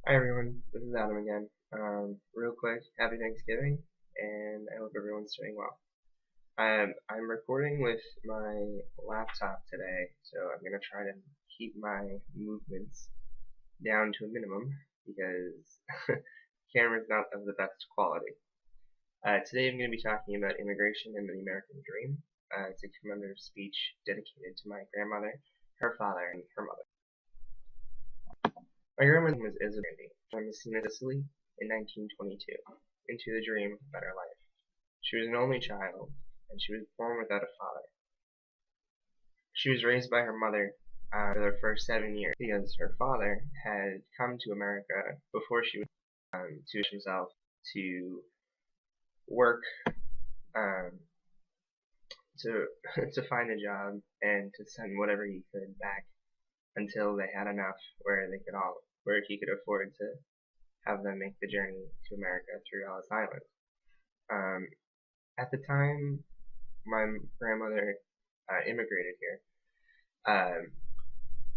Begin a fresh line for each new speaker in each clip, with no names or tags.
Hi everyone, this is Adam again. Real quick, happy Thanksgiving, and I hope everyone's doing well. I'm recording with my laptop today, so I'm gonna try to keep my movements down to a minimum because camera's not of the best quality. Today I'm gonna be talking about immigration and the American dream. It's a commemorative speech dedicated to my grandmother, her father, and her mother. My grandmother was Isabel from Messina, Sicily in 1922, into the dream of a better life. She was an only child, and she was born without a father. She was raised by her mother for the first 7 years because her father had come to America before she was to himself to work um, to to find a job and to send whatever he could back until they had enough where he could afford to have them make the journey to America through Ellis Island. Um, at the time my grandmother immigrated here, um,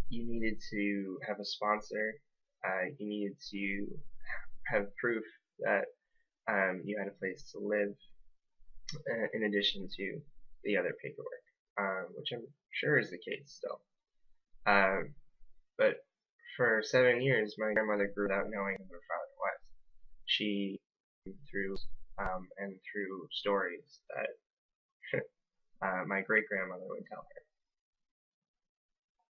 you needed to have a sponsor. You needed to have proof that you had a place to live, in addition to the other paperwork, which I'm sure is the case still. Um, but for 7 years, my grandmother grew without knowing who her father was. She through and through stories that my great grandmother would tell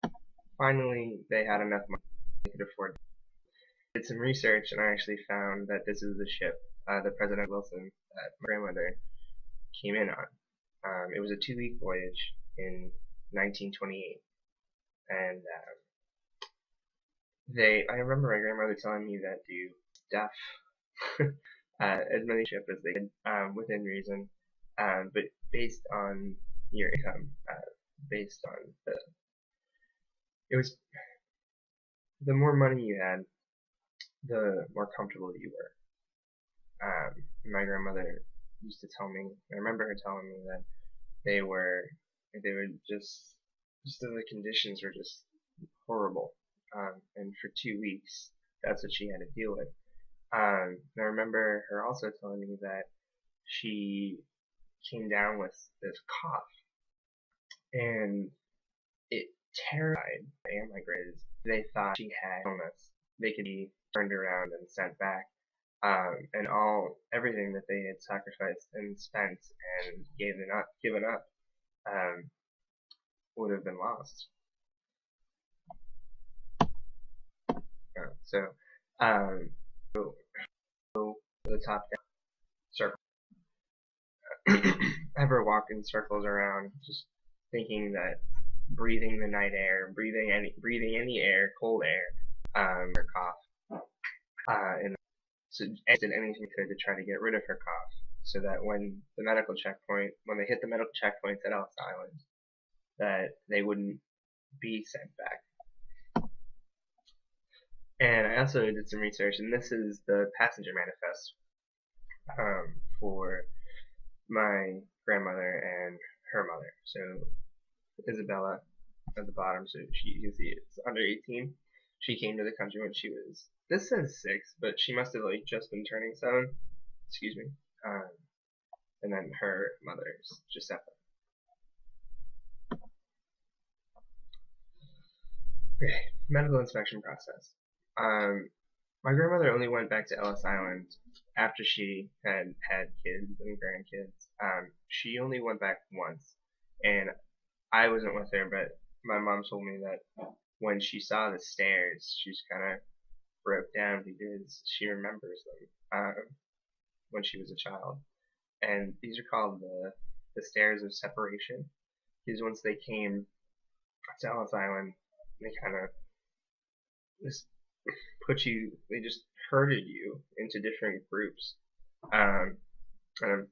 her. Finally, they had enough money they could afford. I did some research and I actually found that this is the ship that President Wilson, that my grandmother came in on. It was a 2-week voyage in 1928, and I remember my grandmother telling me that to stuff as many ship as they could within reason, but based on your income, based on it was the more money you had, the more comfortable you were. My grandmother used to tell me, I remember her telling me that they were, they were just the conditions were just horrible. And for 2 weeks, that's what she had to deal with. And I remember her also telling me that she came down with this cough, and it terrified and my grades. They thought she had illness. They could be turned around and sent back, and everything that they had sacrificed and spent and given up, um, would have been lost. So, um, go to the top down circle. Ever walk in circles around, just thinking that breathing the night air, breathing any air, cold air, or cough, and so I did anything could to try to get rid of her cough, so that when they hit the medical checkpoints at Ellis Island, that they wouldn't be sent back. And I also did some research, and this is the passenger manifest for my grandmother and her mother. So Isabella at the bottom, so you can see it's under 18. She came to the country when she was, this says 6, but she must have like just been turning 7. Excuse me. Um, and then her mother's Giuseppe. Okay, medical inspection process. Um, my grandmother only went back to Ellis Island after she had had kids and grandkids. She only went back once, and I wasn't with her, but my mom told me that when she saw the stairs, she's kind of broke down because she remembers them when she was a child. And these are called the stairs of separation. Because once they came to Ellis Island, they kind of just they just herded you into different groups. Um, and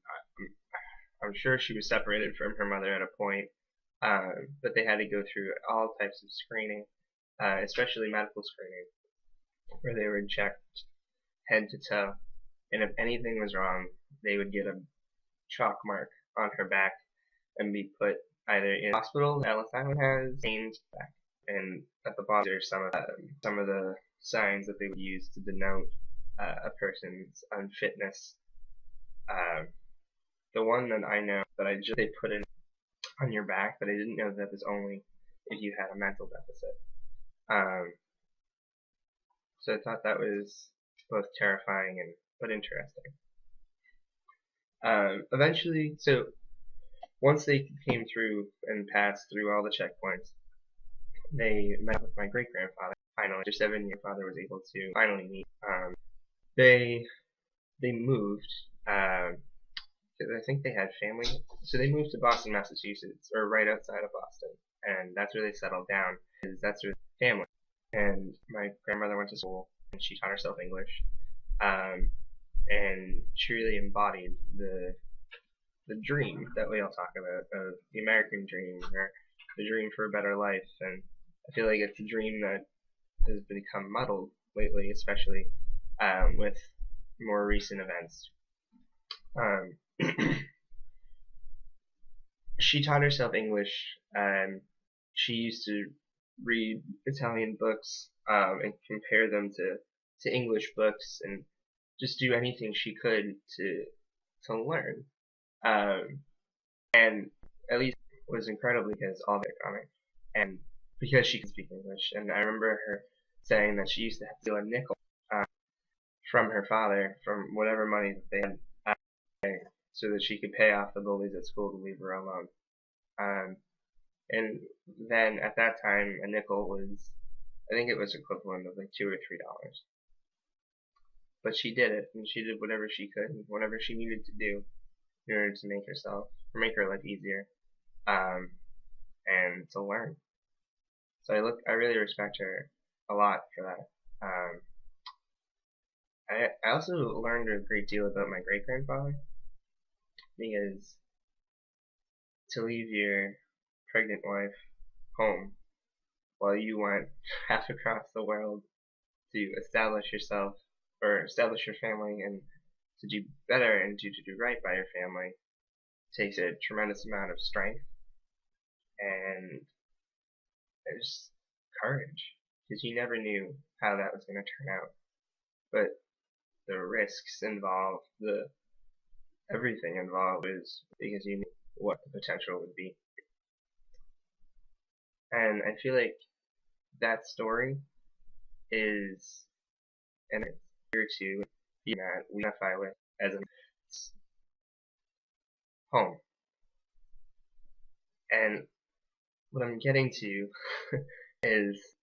I'm sure she was separated from her mother at a point, but they had to go through all types of screening, especially medical screening, where they were checked head to toe, and if anything was wrong, they would get a chalk mark on her back and be put either in a hospital Ellis Island has named back, and at the bottom there's some of the signs that they would use to denote a person's unfitness. The one that I know that they put it on your back, but I didn't know that was only if you had a mental deficit. So I thought that was both terrifying but interesting. Eventually, so once they came through and passed through all the checkpoints, they met with my great-grandfather. Finally, after 7 years, my father was able to finally meet. They moved. I think they had family, so they moved to Boston, Massachusetts, or right outside of Boston, and that's where they settled down. That's where family. And my grandmother went to school, and she taught herself English, and she really embodied the dream that we all talk about, of the American dream, or the dream for a better life. And I feel like it's a dream that has become muddled lately, especially with more recent events. She taught herself English. She used to read Italian books and compare them to English books, and just do anything she could to learn. And at least it was incredibly because all their comic, and because she could speak English. And I remember her saying that she used to have to steal a nickel from her father, from whatever money that they had, so that she could pay off the bullies at school to leave her alone. And then at that time, a nickel was, I think it was equivalent of like $2 or $3. But she did it, and she did whatever she could, and whatever she needed to do in order to make her life easier, and to learn. So I really respect her a lot for that. I also learned a great deal about my great-grandfather, because to leave your pregnant wife home while you went half across the world to establish yourself, or establish your family, and to do better and to do right by your family, takes a tremendous amount of strength and there's courage, because you never knew how that was going to turn out. But the risks involved, everything involved, is because you knew what the potential would be. And I feel like that story is, and it's here to be that we identify with as a home. And what I'm getting to is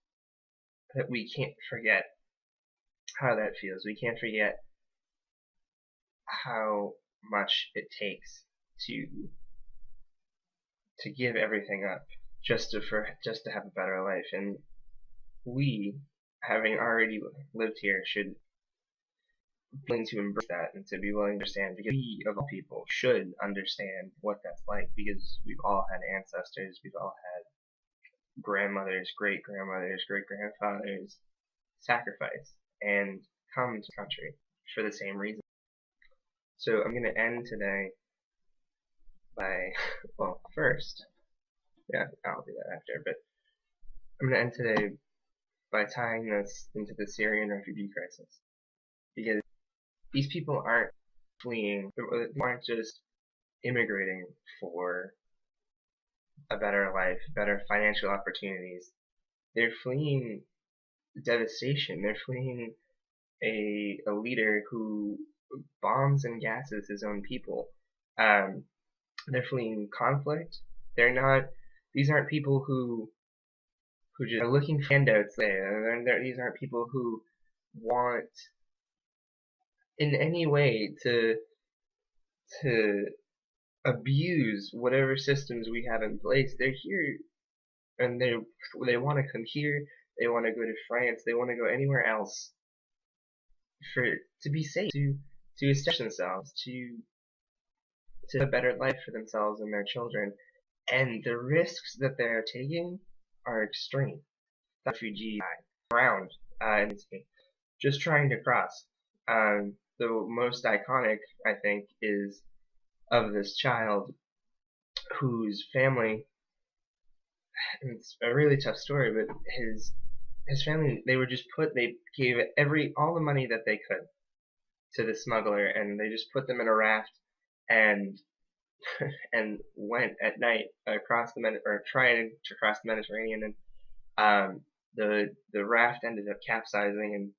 that we can't forget how that feels. We can't forget how much it takes to give everything up just to have a better life. And we, having already lived here, should be willing to embrace that and to be willing to understand, because we, of all people, should understand what that's like, because we've all had ancestors, we've all had grandmothers, great-grandmothers, great-grandfathers sacrifice and come to the country for the same reason. So I'm going to end today by, well, first, yeah, I'll do that after, but I'm going to end today by tying this into the Syrian refugee crisis, because these people aren't fleeing, they aren't just immigrating for a better life, better financial opportunities. They're fleeing devastation. They're fleeing a leader who bombs and gasses his own people. They're fleeing conflict. These aren't people who just are looking for handouts there. These aren't people who want in any way to abuse whatever systems we have in place. They're here, and they want to come here. They want to go to France. They want to go anywhere else to be safe, to establish themselves, to have a better life for themselves and their children. And the risks that they're taking are extreme. The refugee around just trying to cross. The most iconic, I think, is of this child whose family, and it's a really tough story, but his family, they gave all the money that they could to the smuggler, and they just put them in a raft and and went at night across or trying to cross the Mediterranean, and the raft ended up capsizing, and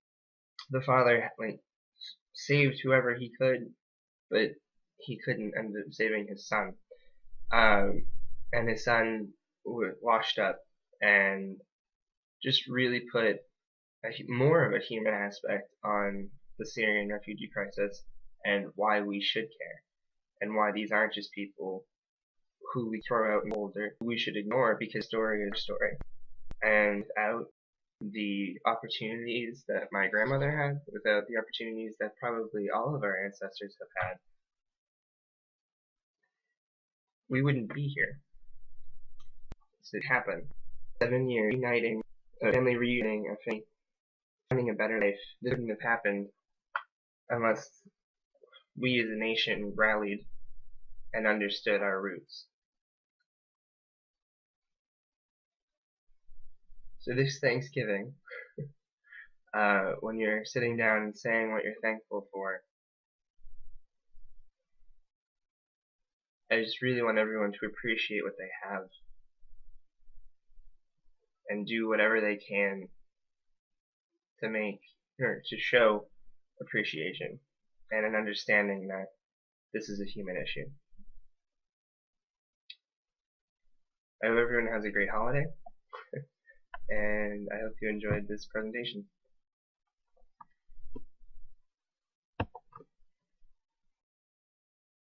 the father saved whoever he could, but he couldn't end up saving his son. And his son washed up and just really put more of a human aspect on the Syrian refugee crisis and why we should care, and why these aren't just people who we throw out in cold or who we should ignore because story is story. And without the opportunities that my grandmother had, without the opportunities that probably all of our ancestors have had, we wouldn't be here. So it happened. 7 years uniting, a family reuniting, a family finding a better life. This wouldn't have happened unless we as a nation rallied and understood our roots. So this Thanksgiving, when you're sitting down and saying what you're thankful for, I just really want everyone to appreciate what they have and do whatever they can to show appreciation and an understanding that this is a human issue. I hope everyone has a great holiday, and I hope you enjoyed this presentation.